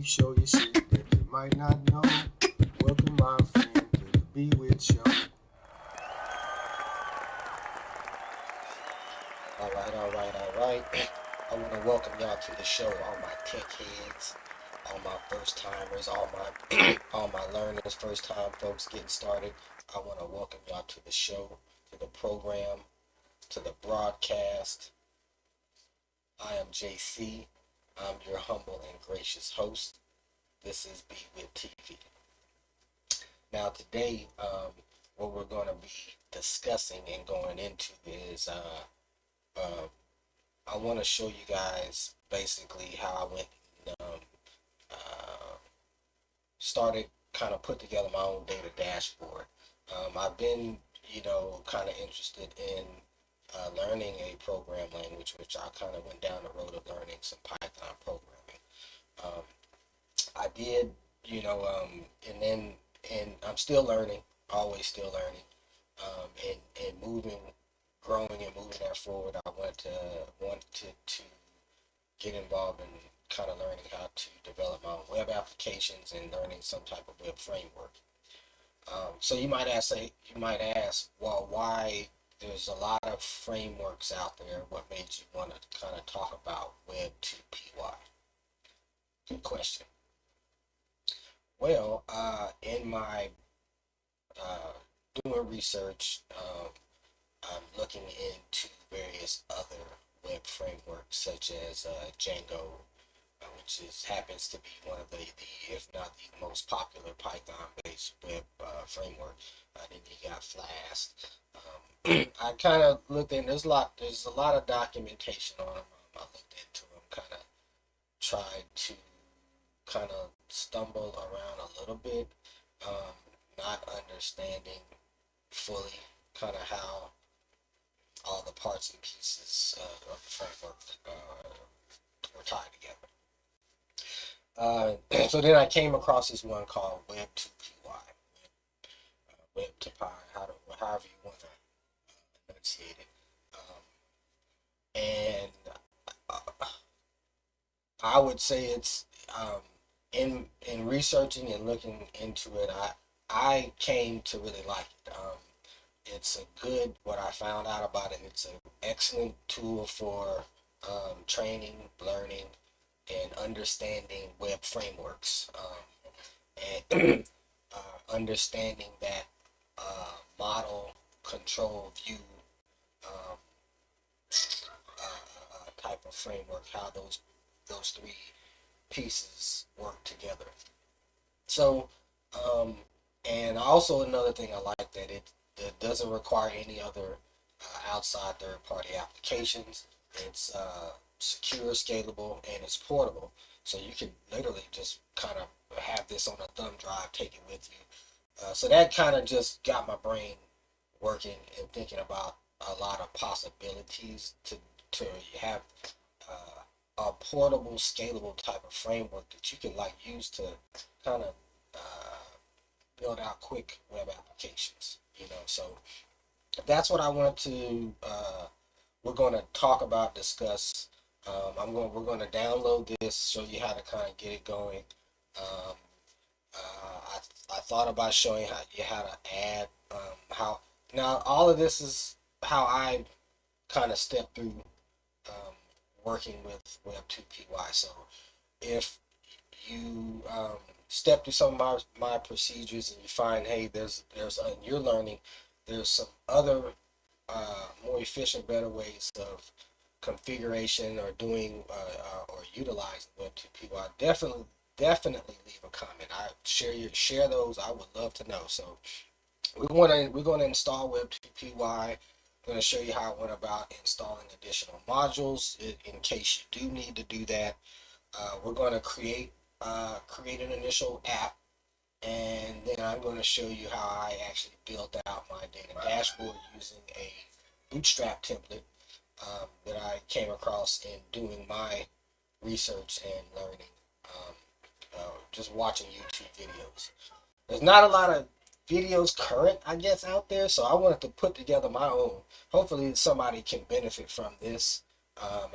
show you shit that you might not know. Welcome, my friend, to the BWIT show. All right. I want to welcome y'all to the show, all my tech heads, all my first timers, all my all my learners, first time folks getting started. I want to welcome y'all to the show, to the program, to the broadcast. I am JC. I'm your humble and gracious host. This is BWIT TV. Now today, what we're going to be discussing and going into is I want to show you guys basically how I went and started kind of put together my own data dashboard. I've been, kind of interested in learning a program language, which I kind of went down the road of learning some Python programming. I did, and I'm still learning, always still learning, and growing and moving that forward. I wanted to get involved in kind of learning how to develop my own web applications and learning some type of web framework. So you might ask, well, why there's a lot of frameworks out there? What made you want to kind of talk about Web2py? Good question. Well, in my doing research, I'm looking into various other web frameworks such as Django, which happens to be one of the if not the most popular Python-based web framework. Then you got Flask. I kind of looked in. There's a lot of documentation on them. I looked into them, kind of tried to kind of stumble around a little bit, not understanding fully kind of how all the parts and pieces of the framework were tied together. So then I came across this one called Web2py, Web2py, however you want to enunciate it. And I would say it's in researching and looking into it, I came to really like it. It's what I found out about it, it's an excellent tool for training, learning, and understanding web frameworks, and understanding that model, control, view type of framework, how those three pieces work together. So, and also another thing I like that it doesn't require any other outside third-party applications. It's secure, scalable, and it's portable. So you can literally just kind of have this on a thumb drive, take it with you. So that kind of just got my brain working and thinking about a lot of possibilities to have a portable, scalable type of framework that you can use to kind of build out quick web applications. So that's what I want to. We're going to talk about, discuss. We're going to download this, show you how to kind of get it going. I thought about showing how to add how. Now all of this is how I kind of step through working with Web2py. So if you step through some of my procedures and you find, hey, there's you're learning, there's some other more efficient, better ways of configuration or doing or utilizing Web2py, definitely leave a comment. I share those. I would love to know. So we're going to install Web2py. I'm going to show you how I went about installing additional modules in case you do need to do that. We're going to create an initial app, and then I'm going to show you how I actually built out my data dashboard using a Bootstrap template that I came across in doing my research and learning, just watching YouTube videos. There's not a lot of videos current, I guess, out there, so I wanted to put together my own. Hopefully somebody can benefit from this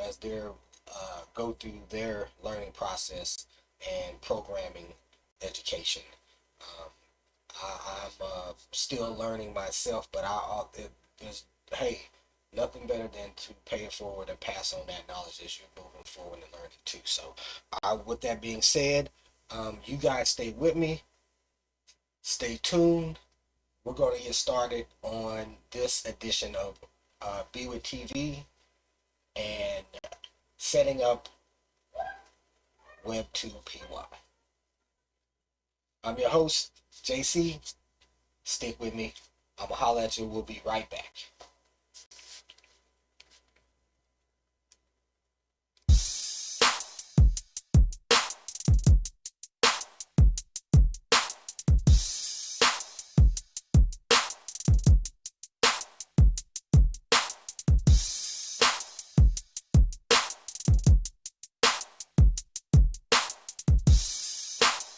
as they go through their learning process and programming education. Um, I'm still learning myself, but there's, hey, nothing better than to pay it forward and pass on that knowledge as you're moving forward and learning too. So, with that being said, you guys stay with me, stay tuned. We're going to get started on this edition of BWIT TV and setting up Web2py. I'm your host, JC. Stick with me. I'm going to holler at you. We'll be right back.